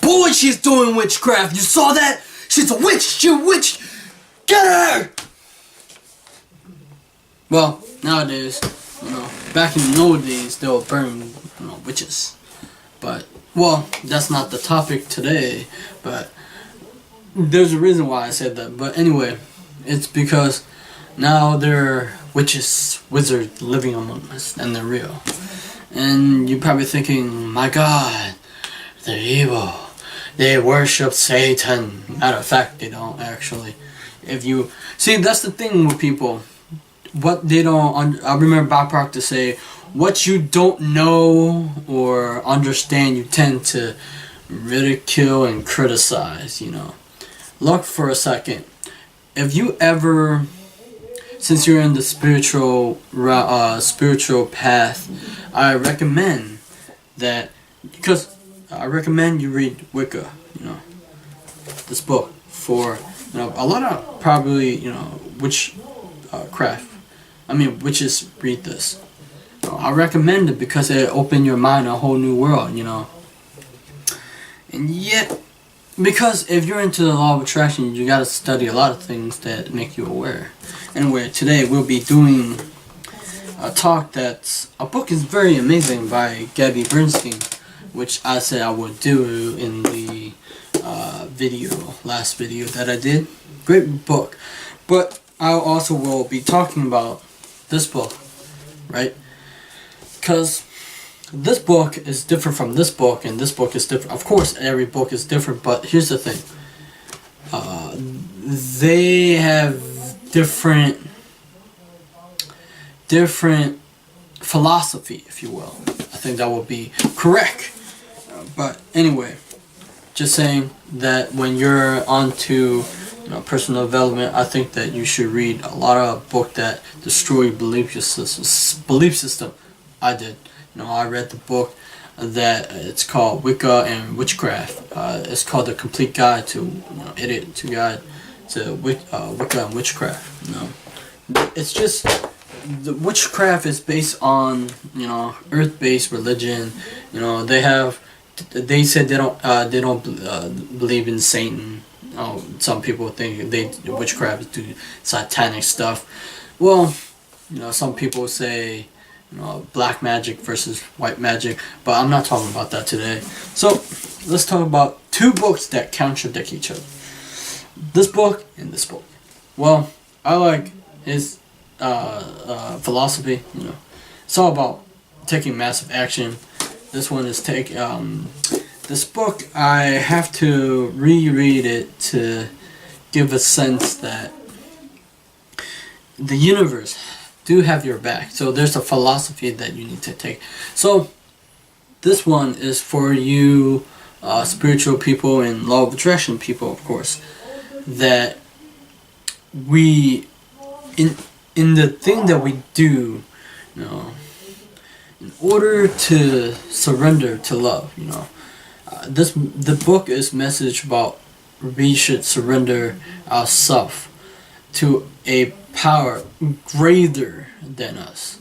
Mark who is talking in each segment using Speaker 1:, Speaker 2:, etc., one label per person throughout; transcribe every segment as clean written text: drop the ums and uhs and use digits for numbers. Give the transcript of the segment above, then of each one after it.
Speaker 1: Boy, she's doing witchcraft. You saw that? She's a witch. She's a witch. Get her! Well, nowadays, back in the old days, they were burning, witches. But, well, that's not the topic today. But there's a reason why I said that. But anyway, it's because now there are witches, wizards living among us, and they're real. And you're probably thinking, my God, they're evil. They worship Satan. Matter of fact, they don't actually. If you see, that's the thing with people. What they don't, I remember Bob Proctor say, what you don't know or understand, you tend to ridicule and criticize. Look for a second. If you ever, since you're in the spiritual path, I recommend that, because I recommend you read Wicca, this book for, a lot of probably, witchcraft. Witches read this. I recommend it because it opened your mind to a whole new world, And yet, because if you're into the law of attraction, you gotta study a lot of things that make you aware. Anyway, today we'll be doing a talk a book is very amazing by Gabrielle Bernstein, which I said I would do in the last video that I did. Great book. But I also will be talking about this book, right? Because this book is different from this book, and this book is different. Of course, every book is different, but here's the thing. They have different philosophy, if you will. I think that would be correct. But anyway, just saying that when you're onto personal development, I think that you should read a lot of books that destroy belief system. I did. I read the book that it's called Wicca and Witchcraft. It's called The Complete Guide to Guide to Wicca and Witchcraft. It's just the witchcraft is based on earth-based religion. They said they don't believe in Satan. Some people think witchcraft do satanic stuff. Well, some people say black magic versus white magic, but I'm not talking about that today. So let's talk about two books that contradict each other. This book and this book. Well, I like his philosophy. It's all about taking massive action. This one is this book, I have to reread it to give a sense that the universe do have your back. So there's a philosophy that you need to take. So this one is for you spiritual people and law of attraction people, of course, that we in the thing that we do, in order to surrender to love, the book is message about we should surrender ourselves to a power greater than us.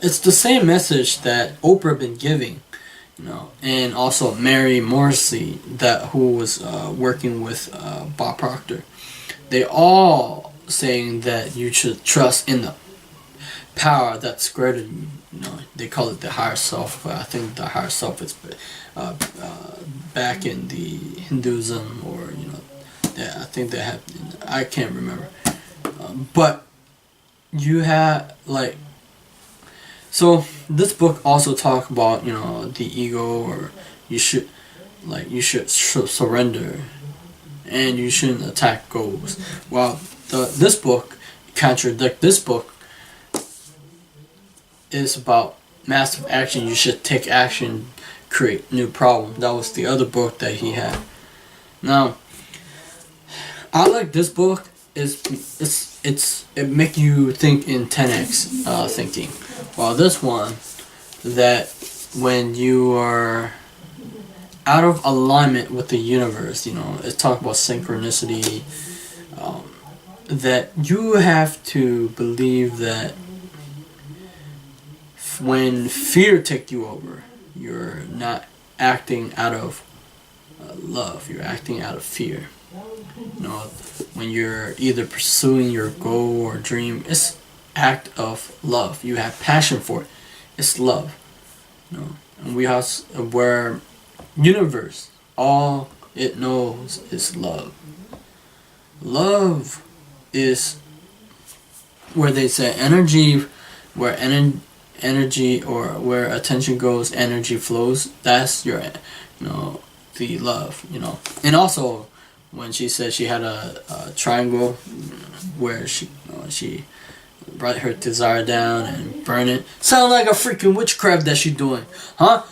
Speaker 1: It's the same message that Oprah been giving, and also Mary Morrissey, who was working with Bob Proctor. They all saying that you should trust in the power that's greater than you. They call it the higher self, but I think the higher self is back in the Hinduism, or I think they have. I can't remember, but you have so this book also talk about the ego, or you should surrender, and you shouldn't attack goals. Well, this book contradict this book. Is about massive action. You should take action, create new problem. That was the other book that he had. Now, I like this book. It make you think in 10x thinking. While this one, that when you are out of alignment with the universe, it talks about synchronicity. That you have to believe that when fear takes you over, you're not acting out of love. You're acting out of fear. You know, when you're either pursuing your goal or dream, it's act of love. You have passion for it. It's love. You know, and we have where universe, all it knows is love. Love is where they say energy, where energy or where attention goes, energy flows. That's your, you know, the love, you know. And also, when she said she had a triangle where she write her desire down and burn it. Sound like a freaking witchcraft that she doing, huh?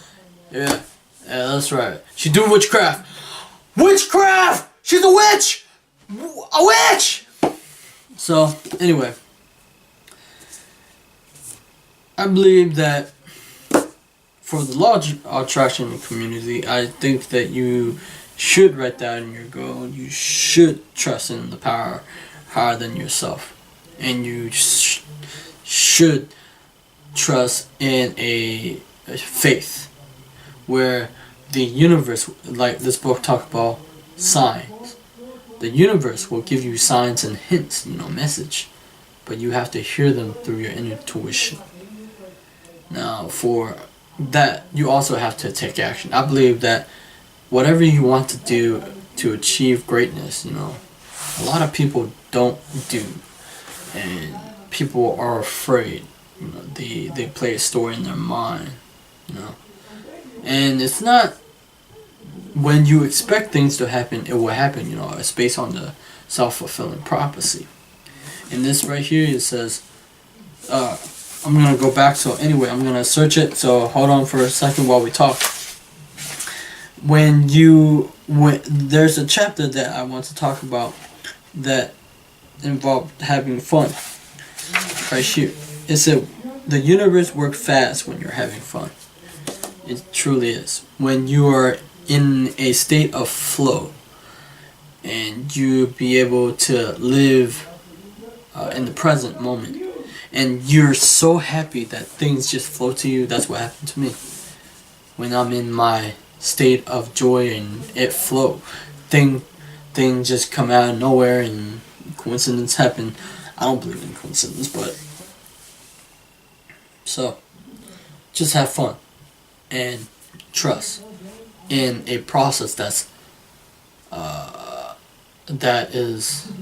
Speaker 1: Yeah, that's right. She doing witchcraft. Witchcraft! She's a witch! A witch! So, anyway. I believe that for the law of attraction community, I think that you should write down your goal. You should trust in the power higher than yourself. And you should trust in a faith where the universe, like this book talk about signs, the universe will give you signs and hints, you know, message, but you have to hear them through your intuition. Now, for that, you also have to take action. I believe that whatever you want to do to achieve greatness, you know, a lot of people don't do, and people are afraid. You know, they play a story in their mind, you know, and it's not when you expect things to happen, it will happen. You know, it's based on the self-fulfilling prophecy. And this right here, it says, I'm gonna go back. So anyway, I'm gonna search it. So hold on for a second while we talk. When there's a chapter that I want to talk about that involved having fun. Right here, it said the universe works fast when you're having fun. It truly is. When you are in a state of flow, and you be able to live in the present moment, and you're so happy that things just flow to you. That's what happened to me. When I'm in my state of joy and it flow, things just come out of nowhere and coincidence happen. I don't believe in coincidence, but so just have fun and trust in a process that is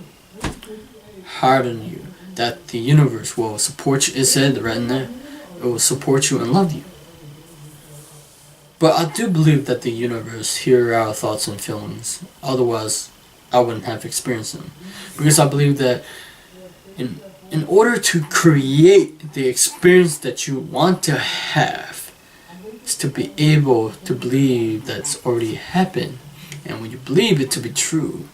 Speaker 1: higher than you. That the universe will support you. It said right in there, it will support you and love you. But I do believe that the universe hears our thoughts and feelings. Otherwise, I wouldn't have experienced them. Because I believe that in order to create the experience that you want to have, is to be able to believe that it's already happened. And when you believe it to be true,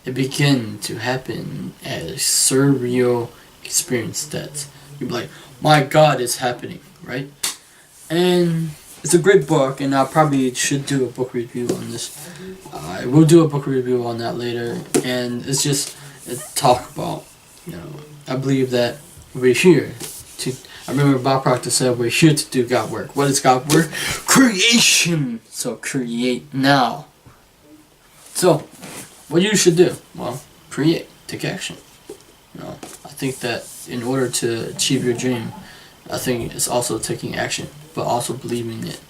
Speaker 1: it begins to happen as a surreal experience that you're like, my God, it's happening, right? And it's a great book, and I probably should do a book review on this. I will do a book review on that later, and it's just talk about, you know, I believe that we're here to, I remember Bob Proctor said, we're here to do God work. What is God work? Creation! So create now. So, what you should do? Well, create. Take action. You know, I think that in order to achieve your dream, I think it's also taking action, but also believing it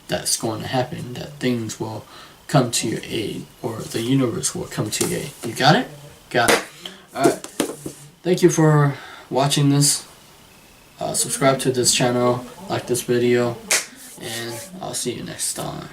Speaker 1: that's going to happen, that things will come to your aid, or the universe will come to your aid. You got it? Got it. Alright. Thank you for watching this. Subscribe to this channel, like this video, and I'll see you next time.